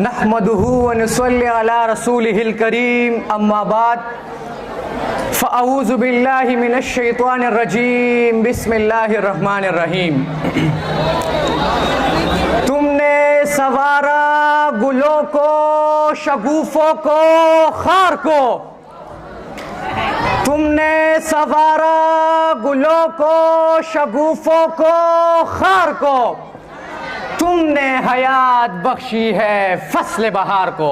نحمده ونصلي على رسوله الكريم اما بعد فاعوذ بالله من الشیطان الرجیم بسم اللہ الرحمن الرحیم۔ تم نے سنوارا گلوں کو، شگوفوں کو، خار کو، تم نے سنوارا گلوں کو، شگوفوں کو، خار کو، تم نے حیات بخشی ہے فصل بہار کو۔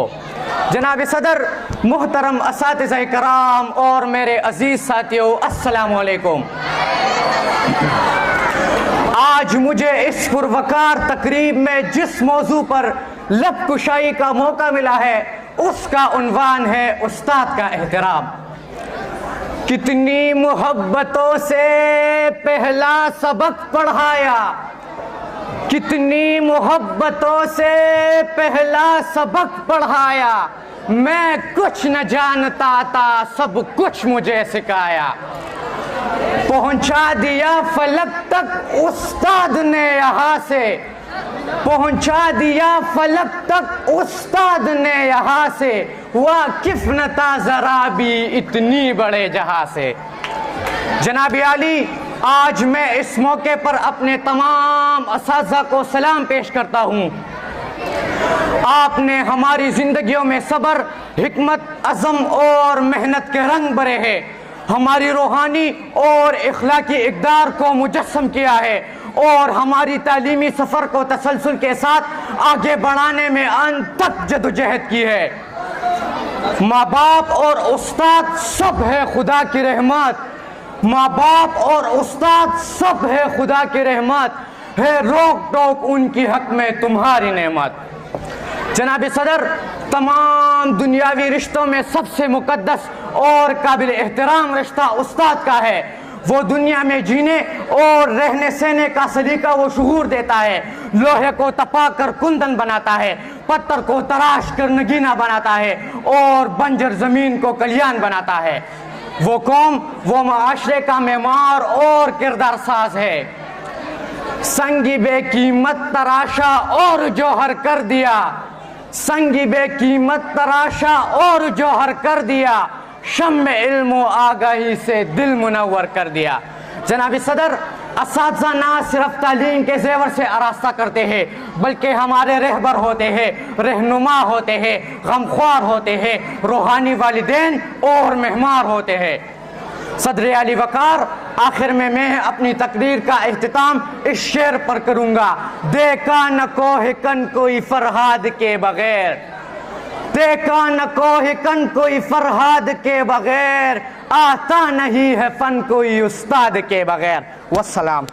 جناب صدر، محترم اساتذہ کرام اور میرے عزیز ساتھیوں، السلام علیکم۔ آج مجھے اس پروقار تقریب میں جس موضوع پر لب کشائی کا موقع ملا ہے اس کا عنوان ہے استاد کا احترام۔ کتنی محبتوں سے پہلا سبق پڑھایا، کتنی محبتوں سے پہلا سبق پڑھایا، میں کچھ نہ جانتا تھا سب کچھ مجھے سکھایا۔ پہنچا دیا فلک تک استاد نے یہاں سے، پہنچا دیا فلک تک استاد نے یہاں سے، واقف نہ تھا ذرا بھی اتنی بڑے جہاں سے۔ جناب عالی، آج میں اس موقع پر اپنے تمام اساتذہ کو سلام پیش کرتا ہوں۔ آپ نے ہماری زندگیوں میں صبر، حکمت، عزم اور محنت کے رنگ بھرے ہیں، ہماری روحانی اور اخلاقی اقدار کو مجسم کیا ہے اور ہماری تعلیمی سفر کو تسلسل کے ساتھ آگے بڑھانے میں انت تک جدوجہد کی ہے۔ ماں باپ اور استاد سب ہے خدا کی رحمت، ماں باپ اور استاد سب ہے خدا کی رحمت، ہے روک ٹوک ان کی حق میں تمہاری نعمت۔ جناب صدر، تمام دنیاوی رشتوں میں سب سے مقدس اور قابل احترام رشتہ استاد کا ہے۔ وہ دنیا میں جینے اور رہنے سہنے کا سلیقہ و شعور دیتا ہے، لوہے کو تپا کر کندن بناتا ہے، پتھر کو تراش کر نگینہ بناتا ہے اور بنجر زمین کو کلیان بناتا ہے۔ وہ قوم، وہ معاشرے کا معمار اور کردار ساز ہے۔ سنگی بے قیمت تراشا اور جوہر کر دیا، سنگی بے قیمت تراشا اور جوہر کر دیا، شمع علم و آگاہی سے دل منور کر دیا۔ جناب صدر، اساتذہ نہ صرف تعلیم کے زیور سے آراستہ کرتے ہیں بلکہ ہمارے رہبر ہوتے ہیں، رہنما ہوتے ہیں، غمخوار ہوتے ہیں، روحانی والدین اور مہمان ہوتے ہیں۔ صدر علی وقار، آخر میں اپنی تقریر کا اختتام اس شعر پر کروں گا۔ دیکھا نہ کوہ کن کوئی فرہاد کے بغیر، دیکھا نہ کوہ کن کوئی فرہاد کے بغیر، آتا نہیں ہے فن کوئی استاد کے بغیر۔ والسلام۔